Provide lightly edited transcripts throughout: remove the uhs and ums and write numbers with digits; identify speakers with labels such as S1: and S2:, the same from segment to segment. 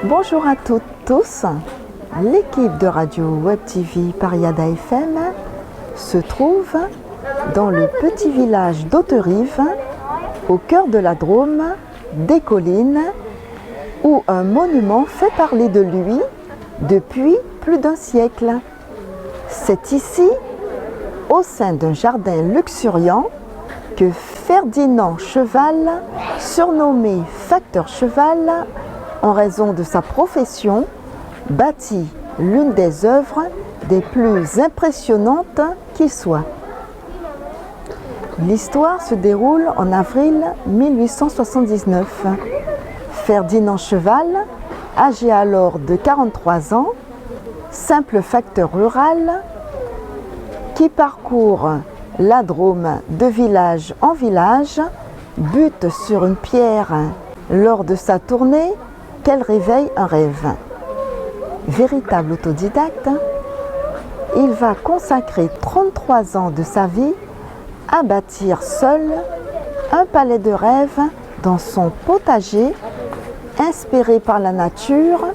S1: Bonjour à toutes, tous. L'équipe de Radio Web TV Pariada FM se trouve dans le petit village d'Hauterive, au cœur de la Drôme, des collines, où un monument fait parler de lui depuis plus d'un siècle. C'est ici, au sein d'un jardin luxuriant, que Ferdinand Cheval, surnommé Facteur Cheval, en raison de sa profession, bâtit l'une des œuvres des plus impressionnantes qui soit. L'histoire se déroule en avril 1879. Ferdinand Cheval, âgé alors de 43 ans, simple facteur rural, qui parcourt la Drôme de village en village, bute sur une pierre lors de sa tournée qu'elle réveille un rêve. Véritable autodidacte, il va consacrer 33 ans de sa vie à bâtir seul un palais de rêve dans son potager, inspiré par la nature,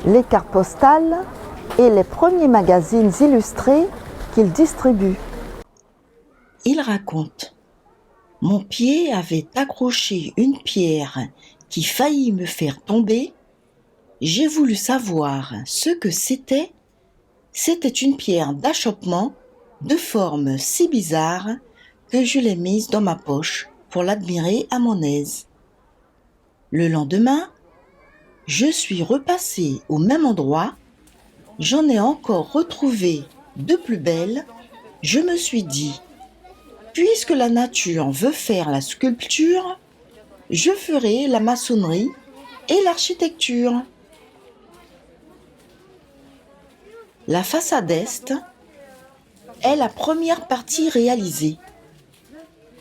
S1: les cartes postales et les premiers magazines illustrés qu'il distribue.
S2: Il raconte : mon pied avait accroché une pierre qui faillit me faire tomber. J'ai voulu savoir ce que c'était. C'était une pierre d'achoppement de forme si bizarre que je l'ai mise dans ma poche pour l'admirer à mon aise. Le lendemain, je suis repassé au même endroit. J'en ai encore retrouvé de plus belles. Je me suis dit : puisque la nature veut faire la sculpture, je ferai la maçonnerie et l'architecture. La façade est est la première partie réalisée.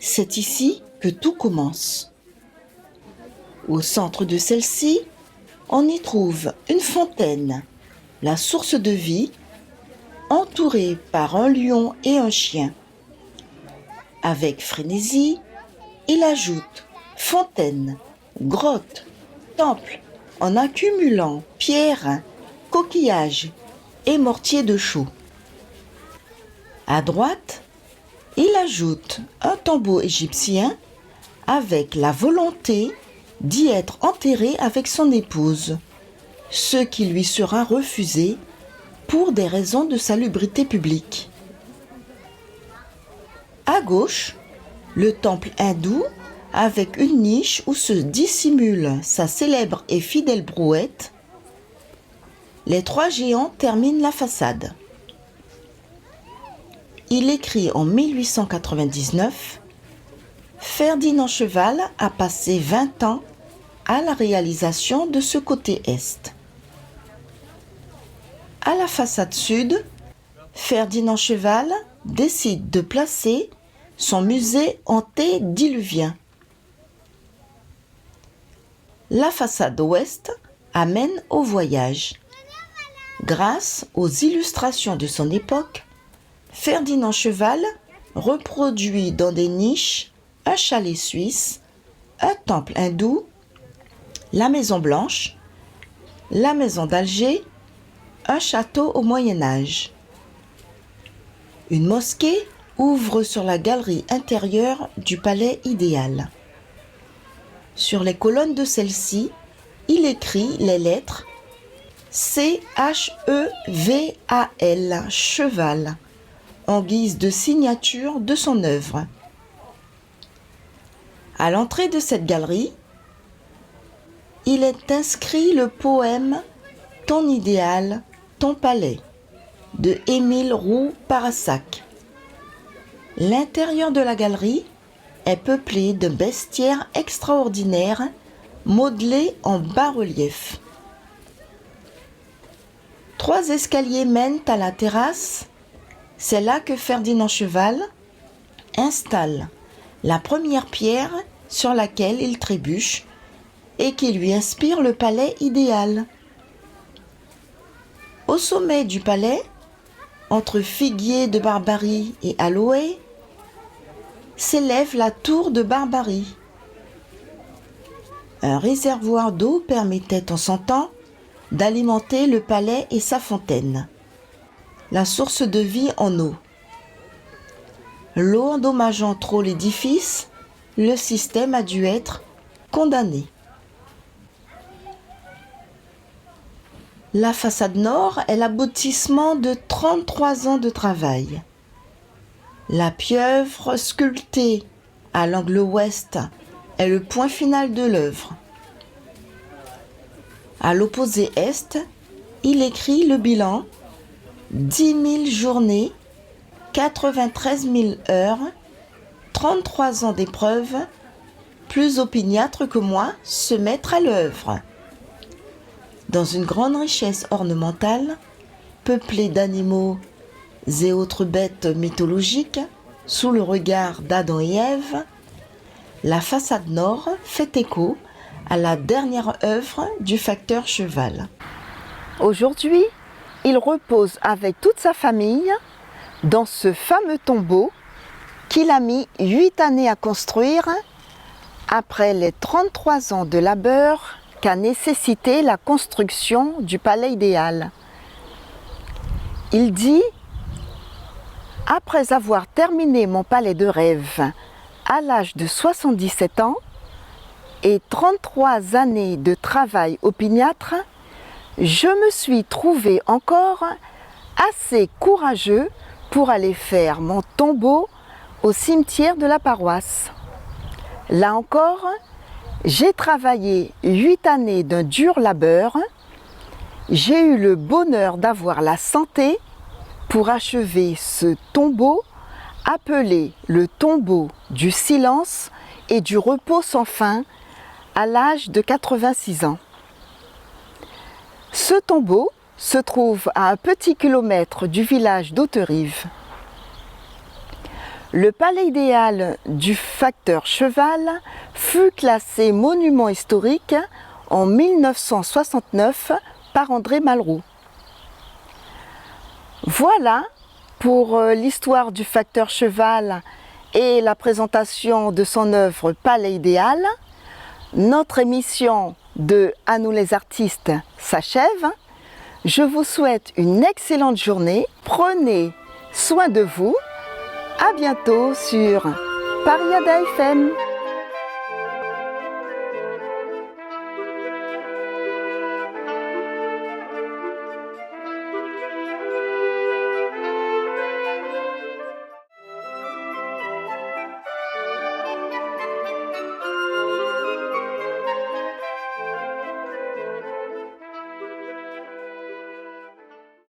S2: C'est ici que tout commence. Au centre de celle-ci, on y trouve une fontaine, la source de vie, entourée par un lion et un chien. Avec frénésie, il ajoute fontaine, grotte, temple, en accumulant pierres, coquillages et mortiers de chaux. À droite, il ajoute un tombeau égyptien avec la volonté d'y être enterré avec son épouse, ce qui lui sera refusé pour des raisons de salubrité publique. À gauche, le temple hindou avec une niche où se dissimule sa célèbre et fidèle brouette. Les trois géants terminent la façade. Il écrit en 1899 : Ferdinand Cheval a passé 20 ans à la réalisation de ce côté est. À la façade sud, Ferdinand Cheval décide de placer son musée antédiluvien. La façade ouest amène au voyage. Grâce aux illustrations de son époque, Ferdinand Cheval reproduit dans des niches un chalet suisse, un temple hindou, la Maison Blanche, la maison d'Alger, un château au Moyen Âge. Une mosquée ouvre sur la galerie intérieure du palais idéal. Sur les colonnes de celle-ci, il écrit les lettres C-H-E-V-A-L, Cheval, en guise de signature de son œuvre. À l'entrée de cette galerie, il est inscrit le poème Ton idéal, ton palais, de Émile Roux-Parassac. L'intérieur de la galerie est peuplé de bestiaires extraordinaires modelés en bas-relief. 3 escaliers mènent à la terrasse. C'est là que Ferdinand Cheval installe la première pierre sur laquelle il trébuche et qui lui inspire le palais idéal. Au sommet du palais, entre figuier de Barbarie et aloé, s'élève la tour de Barbarie. Un réservoir d'eau permettait en son temps d'alimenter le palais et sa fontaine, la source de vie en eau. L'eau endommageant trop l'édifice, le système a dû être condamné. La façade nord est l'aboutissement de 33 ans de travail. La pieuvre sculptée à l'angle ouest est le point final de l'œuvre. À l'opposé est, il écrit le bilan 10 000 journées, 93 000 heures, 33 ans d'épreuve, plus opiniâtre que moi se mettre à l'œuvre. Dans une grande richesse ornementale, peuplée d'animaux et autres bêtes mythologiques, sous le regard d'Adam et Ève, la façade nord fait écho à la dernière œuvre du facteur Cheval.
S1: Aujourd'hui, il repose avec toute sa famille dans ce fameux tombeau qu'il a mis 8 années à construire après les 33 ans de labeur qu'a nécessité la construction du palais idéal. Il dit « Après avoir terminé mon palais de rêve à l'âge de 77 ans et 33 années de travail opiniâtre, je me suis trouvé encore assez courageux pour aller faire mon tombeau au cimetière de la paroisse. Là encore, j'ai travaillé 8 années d'un dur labeur. J'ai eu le bonheur d'avoir la santé pour achever ce tombeau appelé le tombeau du silence et du repos sans fin à l'âge de 86 ans. Ce tombeau se trouve à un petit kilomètre du village d'Hauterive. Le palais idéal du facteur Cheval fut classé monument historique en 1969 par André Malraux. Voilà pour l'histoire du facteur Cheval et la présentation de son œuvre Palais idéal. Notre émission de À nous les artistes s'achève. Je vous souhaite une excellente journée. Prenez soin de vous. À bientôt sur Pariada FM.